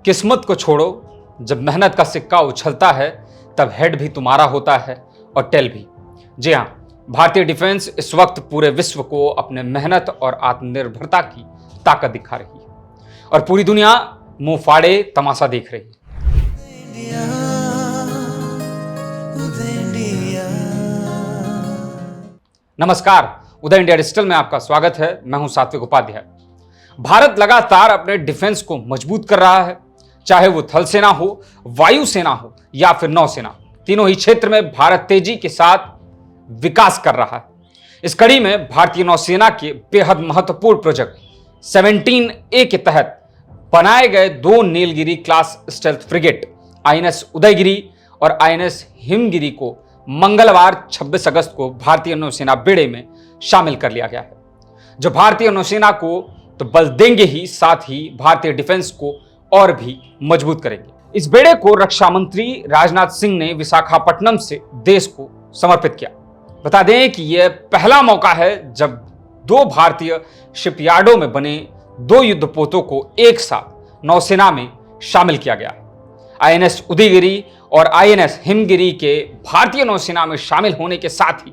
किस्मत को छोड़ो, जब मेहनत का सिक्का उछलता है तब हेड भी तुम्हारा होता है और टेल भी। जी हाँ, भारतीय डिफेंस इस वक्त पूरे विश्व को अपने मेहनत और आत्मनिर्भरता की ताकत दिखा रही है और पूरी दुनिया मुंह फाड़े तमाशा देख रही है। नमस्कार, उदय इंडिया डिजिटल में आपका स्वागत है। मैं हूं सात्विक उपाध्याय। भारत लगातार अपने डिफेंस को मजबूत कर रहा है, चाहे वो थल सेना हो, वायु सेना हो या फिर नौसेना। तीनों ही क्षेत्र में भारत तेजी के साथ विकास कर रहा है। इस कड़ी में भारतीय नौसेना के बेहद महत्वपूर्ण प्रोजेक्ट 17A के तहत बनाए गए दो Nilgiri class stealth frigate INS Udaygiri और INS हिमगिरी को मंगलवार 26 अगस्त को भारतीय नौसेना बेड़े में शामिल कर लिया गया है, जो भारतीय नौसेना को तो बल देंगे ही, साथ ही भारतीय डिफेंस को और भी मजबूत करेंगे। इस बेड़े को रक्षा मंत्री राजनाथ सिंह ने विशाखापट्टनम से देश को समर्पित किया। बता दें कि यह पहला मौका है जब दो भारतीय शिपयार्डों में बने दो युद्धपोतों को एक साथ नौसेना में शामिल किया गया है। INS उदयगिरी और INS हिमगिरी के भारतीय नौसेना में शामिल होने के साथ ही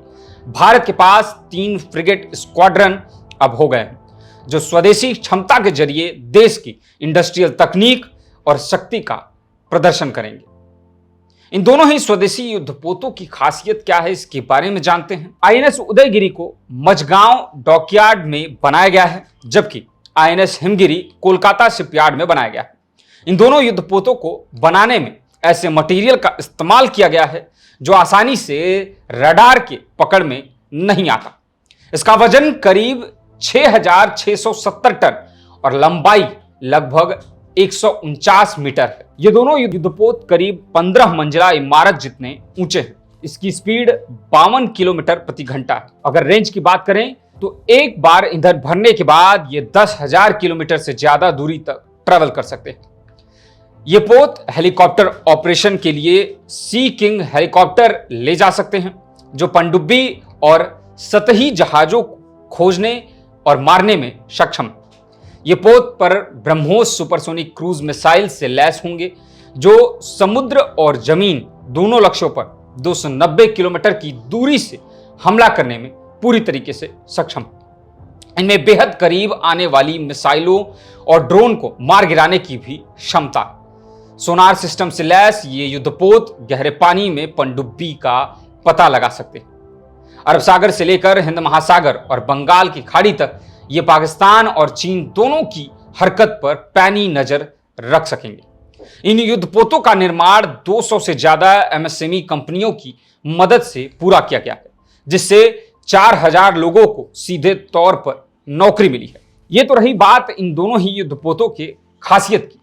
भारत के पास 3 फ्रिगेट स्क्वाड्रन अब हो गए हैं, जो स्वदेशी क्षमता के जरिए देश की इंडस्ट्रियल तकनीक और शक्ति का प्रदर्शन करेंगे। इन दोनों ही स्वदेशी युद्धपोतों की खासियत क्या है, इसके बारे में जानते हैं। INS उदयगिरी को मझगांव डॉकयार्ड में बनाया गया है, जबकि INS हिमगिरी कोलकाता शिपयार्ड में बनाया गया है। इन दोनों युद्धपोतों को बनाने में ऐसे मटेरियल का इस्तेमाल किया गया है जो आसानी से रडार के पकड़ में नहीं आता। इसका वजन करीब 6,670 टन और लंबाई लगभग 149 मीटर है। ये दोनों युद्धपोत करीब 15 मंजिला इमारत जितने ऊंचे हैं। इसकी स्पीड 52 किलोमीटर प्रति घंटा है। अगर रेंज की बात करें तो एक बार ईंधन भरने के बाद ये 10,000 किलोमीटर से ज्यादा दूरी तक ट्रेवल कर सकते हैं। ये पोत हेलीकॉप्टर ऑपरेशन के लिए सी किंग हेलीकॉप्टर ले जा सकते हैं, जो पनडुब्बी और सतही जहाजों को खोजने और मारने में सक्षम। ये पोत पर ब्रह्मोस सुपरसोनिक क्रूज मिसाइल से लैस होंगे, जो समुद्र और जमीन दोनों लक्ष्यों पर 290 किलोमीटर की दूरी से हमला करने में पूरी तरीके से सक्षम। इनमें बेहद करीब आने वाली मिसाइलों और ड्रोन को मार गिराने की भी क्षमता है। सोनार सिस्टम से लैस ये युद्धपोत गहरे पानी में पनडुब्बी का पता लगा सकते हैं। अरब सागर से लेकर हिंद महासागर और बंगाल की खाड़ी तक ये पाकिस्तान और चीन दोनों की हरकत पर पैनी नजर रख सकेंगे। इन युद्धपोतों का निर्माण 200 से ज्यादा MSME कंपनियों की मदद से पूरा किया गया है, जिससे 4,000 लोगों को सीधे तौर पर नौकरी मिली है। ये तो रही बात इन दोनों ही युद्धपोतों के खासियत की।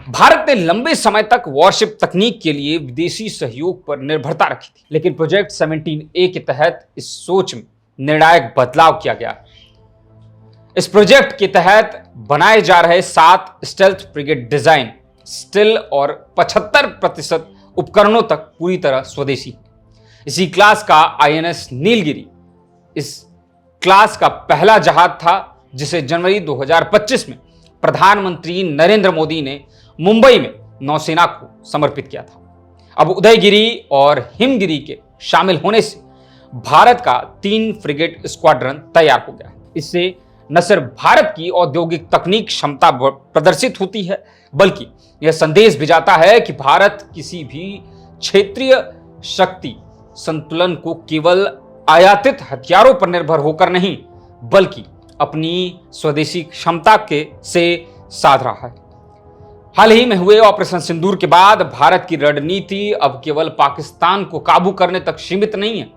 भारत ने लंबे समय तक वॉरशिप तकनीक के लिए विदेशी सहयोग पर निर्भरता रखी थी, लेकिन प्रोजेक्ट 17A के तहत इस सोच में निर्णायक बदलाव किया गया। इस प्रोजेक्ट के तहत बनाए जा रहे 7 स्टेल्थ फ्रिगेट डिजाइन स्टिल और 75% उपकरणों तक पूरी तरह स्वदेशी। इसी क्लास का INS नीलगिरी इस क्लास का पहला जहाज था, जिसे जनवरी 2025 में प्रधानमंत्री नरेंद्र मोदी ने मुंबई में नौसेना को समर्पित किया था। अब उदयगिरी और हिमगिरी के शामिल होने से भारत का 3 फ्रिगेट स्क्वाड्रन तैयार हो गया है। इससे न सिर्फ भारत की औद्योगिक तकनीक क्षमता प्रदर्शित होती है, बल्कि यह संदेश भी जाता है कि भारत किसी भी क्षेत्रीय शक्ति संतुलन को केवल आयातित हथियारों पर निर्भर होकर नहीं, बल्कि अपनी स्वदेशी क्षमता के से साध रहा है। हाल ही में हुए ऑपरेशन सिंदूर के बाद भारत की रणनीति अब केवल पाकिस्तान को काबू करने तक सीमित नहीं है।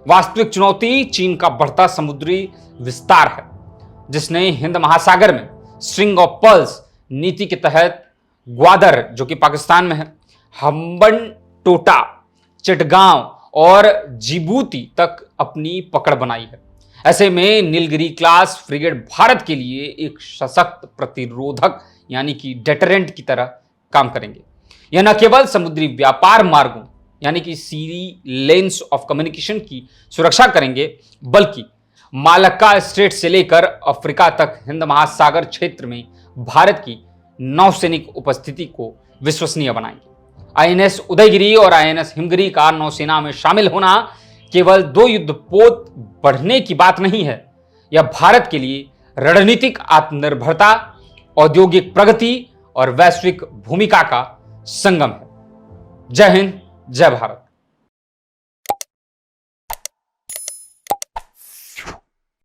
वास्तविक चुनौती चीन का बढ़ता समुद्री विस्तार है, जिसने हिंद महासागर में स्ट्रिंग ऑफ पर्ल्स नीति के तहत ग्वादर, जो कि पाकिस्तान में है, हम्बनटोटा, चिटगांव और जिबूती तक अपनी पकड़ बनाई है। ऐसे में नीलगिरी क्लास फ्रिगेट भारत के लिए एक सशक्त प्रतिरोधक यानी कि डेटरेंट की तरह काम करेंगे। यह न केवल समुद्री व्यापार मार्गों यानी कि सी लेन्स ऑफ कम्युनिकेशन की सुरक्षा करेंगे, बल्कि मालक्का स्ट्रेट से लेकर अफ्रीका तक हिंद महासागर क्षेत्र में भारत की नौसैनिक उपस्थिति को विश्वसनीय बनाएंगे। आईएनएस उदयगिरी और आईएनएस हिमगिरी का नौसेना में शामिल होना केवल 2 युद्धपोत बढ़ने की बात नहीं है, यह भारत के लिए रणनीतिक आत्मनिर्भरता, औद्योगिक प्रगति और वैश्विक भूमिका का संगम है। जय हिंद, जय भारत।